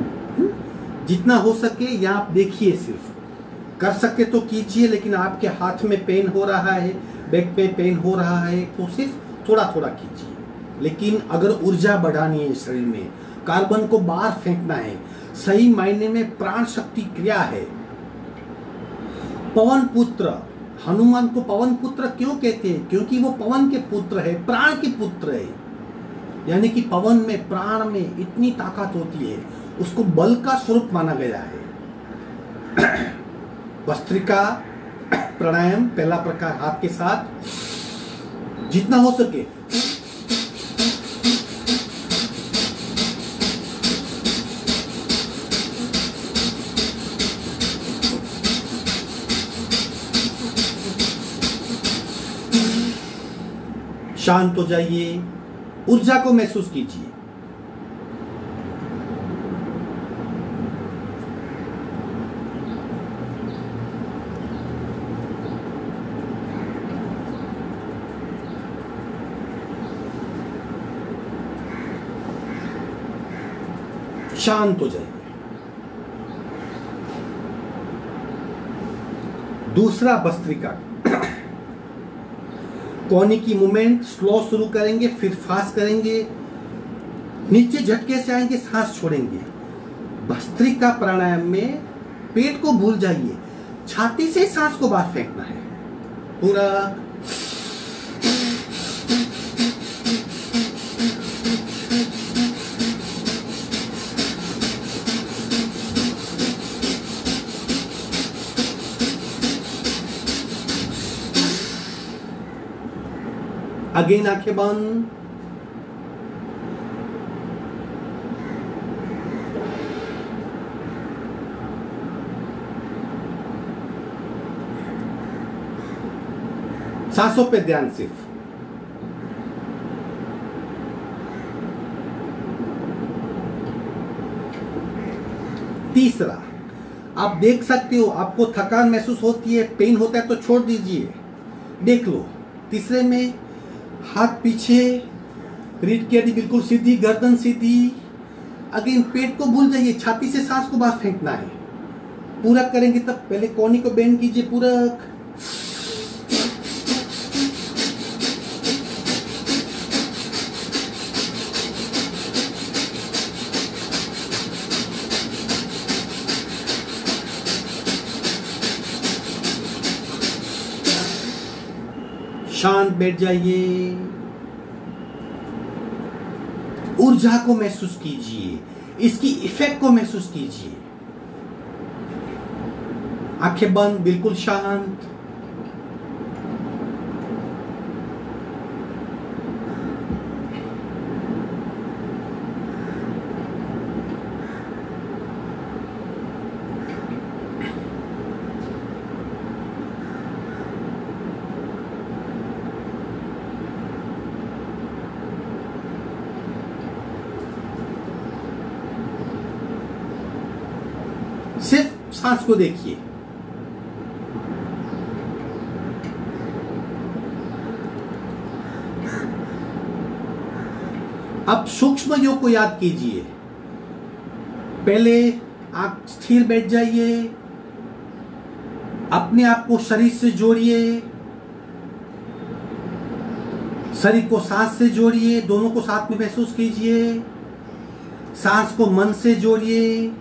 जितना हो सके यहाँ आप देखिए, सिर्फ कर सके तो कीजिए, लेकिन आपके हाथ में पेन हो रहा है, बैक पे पेन हो रहा है तो सिर्फ थोड़ा थोड़ा कीजिए। लेकिन अगर ऊर्जा बढ़ानी है शरीर में, कार्बन को बाहर फेंकना है, सही मायने में प्राण शक्ति क्रिया है। पवन पुत्र, हनुमान को पवन पुत्र क्यों कहते हैं? क्योंकि वो पवन के पुत्र है, प्राण के पुत्र है। यानी कि पवन में, प्राण में इतनी ताकत होती है, उसको बल का स्वरूप माना गया है। भस्त्रिका प्राणायाम पहला प्रकार, हाथ के साथ जितना हो सके शांत हो जाइए, ऊर्जा को महसूस कीजिए। शांत हो जाइए। दूसरा भस्त्रिका, कोनी की मूवमेंट स्लो शुरू करेंगे, फिर फास्ट करेंगे, नीचे झटके से आएंगे, सांस छोड़ेंगे। भस्त्रिका प्राणायाम में पेट को भूल जाइए, छाती से सांस को बाहर फेंकना है पूरा। अगेन आंखें बंद। सांसों पे ध्यान सिर्फ। तीसरा, आप देख सकते हो, आपको थकान महसूस होती है, पेन होता है तो छोड़ दीजिए, देख लो। तीसरे में हाथ पीछे, रीढ़ की हड्डी बिल्कुल सीधी, गर्दन सीधी। अगेन पेट को भूल जाइए, छाती से सांस को बाहर फेंकना है। पूरक करेंगे तब पहले कोहनी को बेंड कीजिए, पूरक। शांत बैठ जाइए, ऊर्जा को महसूस कीजिए, इसकी इफेक्ट को महसूस कीजिए। आंखें बंद, बिल्कुल शांत। सिर्फ सांस को देखिए। अब सूक्ष्म योग को याद कीजिए। पहले आप स्थिर बैठ जाइए, अपने आप को शरीर से जोड़िए, शरीर को सांस से जोड़िए, दोनों को साथ में महसूस कीजिए। सांस को मन से जोड़िए,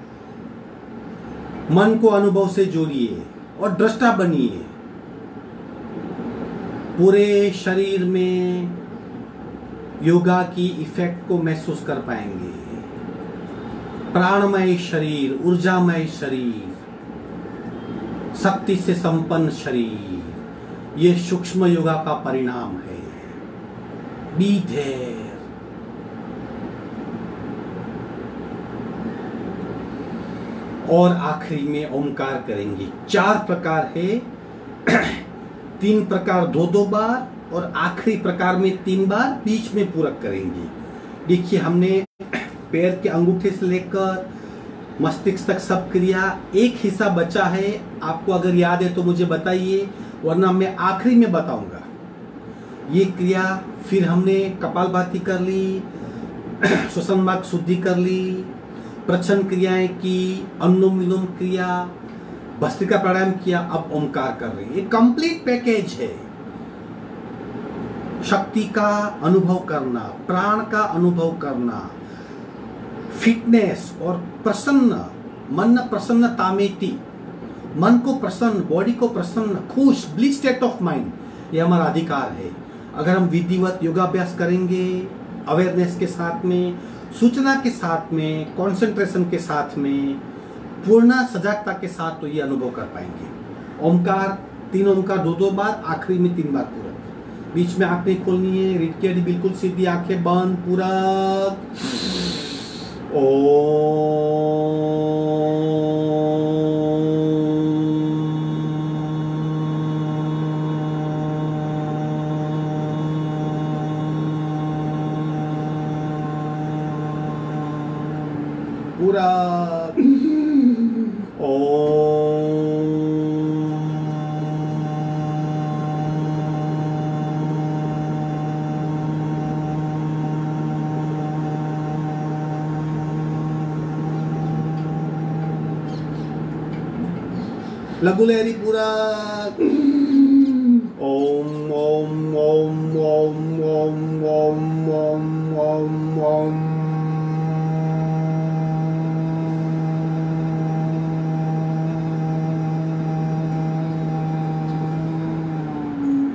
मन को अनुभव से जोड़िए और दृष्टा बनिए। पूरे शरीर में योगा की इफेक्ट को महसूस कर पाएंगे। प्राणमय शरीर, ऊर्जामय शरीर। शक्ति से संपन्न शरीर, ये सूक्ष्म योगा का परिणाम है। Be there. और आखिरी में ओमकार करेंगे। 4 प्रकार है, 3 प्रकार 2-2 बार और आखिरी प्रकार में 3 बार, बीच में पूरक करेंगे। देखिए, हमने पैर के अंगूठे से लेकर मस्तिष्क तक सब क्रिया, एक हिस्सा बचा है। आपको अगर याद है तो मुझे बताइए, वरना मैं आखिरी में बताऊंगा। ये क्रिया फिर हमने कपालभाति कर ली, श्वसन मार्ग शुद्धि कर ली, प्रच्छन्न क्रियाएं की, अनुलोम विलोम क्रिया, भस्त्रिका प्राणायाम किया, अब ओमकार कर रहे हैं। ये कंप्लीट पैकेज है। शक्ति का अनुभव करना, प्राण का अनुभव करना, फिटनेस और प्रसन्न मन, प्रसन्नता में थी, मन को प्रसन्न, बॉडी को प्रसन्न, खुश, ब्लिस स्टेट ऑफ माइंड, ये हमारा अधिकार है। अगर हम विधिवत योगाभ्यास करेंगे, अवेयरनेस के साथ में, सूचना के साथ में, कंसंट्रेशन के साथ में, पूर्ण सजागता के साथ, तो ये अनुभव कर पाएंगे। ओमकार 3 ओमकार 2-2 बार, आखिरी में 3 बार पूरक। बीच में आंखें खोलनी है, रीढ़ की हड्डी बिल्कुल सीधी, आंखें बंद, पूरक। पूरक। लघु लहरी पूरक। ओम ओम ओम ओम ओम ओम ओम ओम ओम।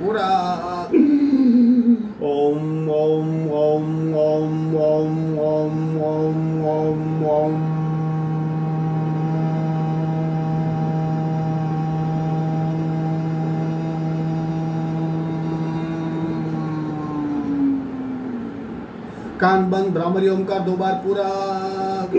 पूरक। ओम ओम ओम ओम ओम ओम ओम ओम ओम। कान बंद, भ्रामरी ओमकार 2 बार पूरक।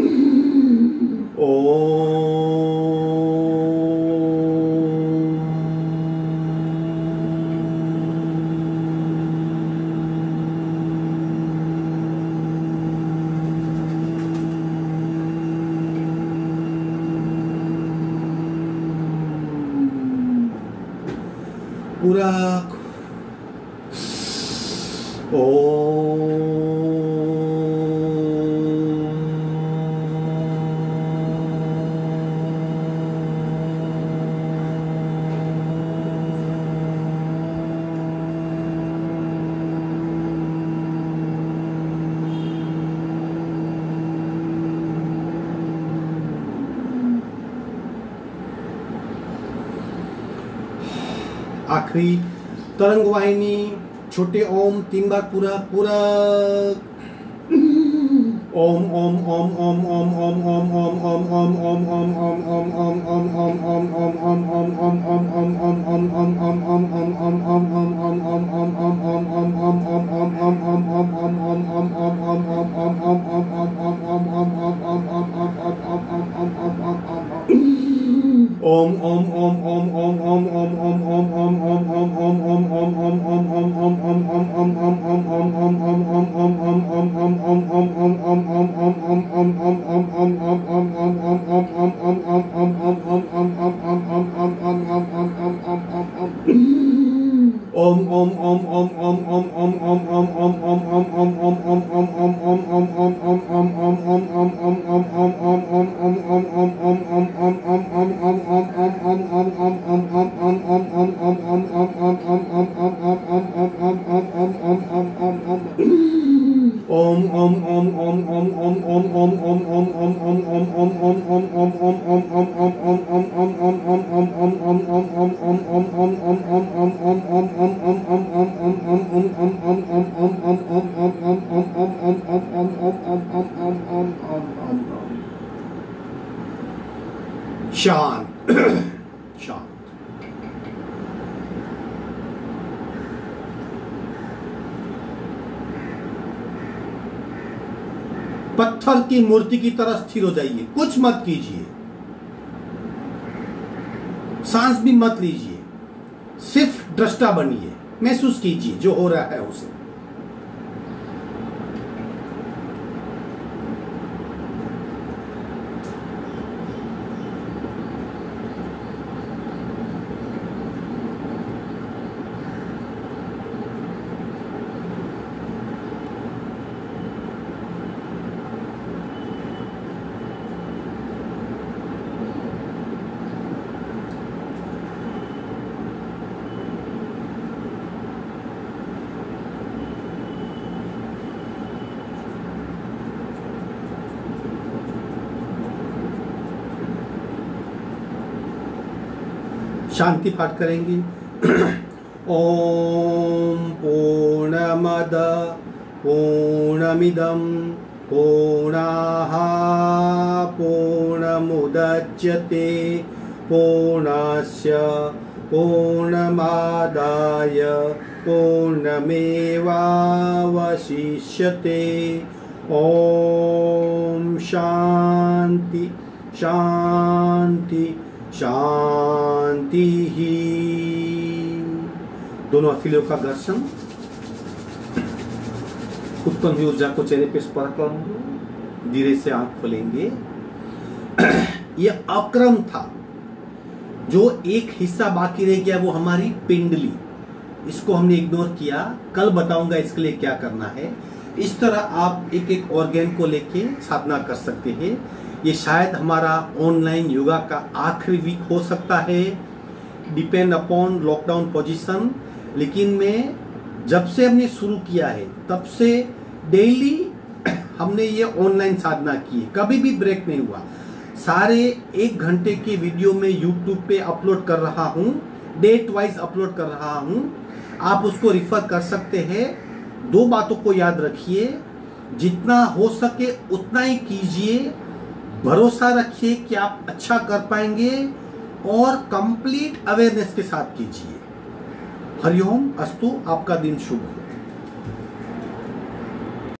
पूरक। आखिरी तरंग वाहिनी, छोटे ओम 3 बार पूरक। पूरक। ओम ओम ओम ओम ओम ओम ओम ओम ओम ओम ओम ओम ओम ओम ओम ओम ओम ओम ओम शांत शांत। पत्थर की मूर्ति की तरह स्थिर हो जाइए, कुछ मत कीजिए, सांस भी मत लीजिए, सिर्फ दृष्टा बनिए, महसूस कीजिए जो हो रहा है उसे। शांति पाठ करेंगे। ओम पूर्णमद पूर्णमिदं पूर्णाः पूर्णमुदच्यते पूर्णस्य पूर्णमादाय पूर्णमेवावशिष्यते। ओम शांति शांति शांति ही। दोनों हथेलियों का घर्षण, उत्पन्न हुई ऊर्जा को चेहरे पे स्पर्श करेंगे, धीरे से आंख खोलेंगे। यह अक्रम था, जो एक हिस्सा बाकी रह गया वो हमारी पिंडली, इसको हमने इग्नोर किया। कल बताऊंगा इसके लिए क्या करना है। इस तरह आप एक एक ऑर्गन को लेके साधना कर सकते हैं। ये शायद हमारा ऑनलाइन योगा का आखिरी वीक हो सकता है, डिपेंड अपॉन लॉकडाउन पोजीशन। लेकिन मैं जब से हमने शुरू किया है तब से डेली हमने ये ऑनलाइन साधना की है, कभी भी ब्रेक नहीं हुआ। सारे 1 घंटे के वीडियो में यूट्यूब पे अपलोड कर रहा हूँ, डेट वाइज अपलोड कर रहा हूँ, आप उसको रिफर कर सकते हैं। 2 बातों को याद रखिए, जितना हो सके उतना ही कीजिए, भरोसा रखिए कि आप अच्छा कर पाएंगे और कंप्लीट अवेयरनेस के साथ कीजिए। हरिओम अस्तु, आपका दिन शुभ हो।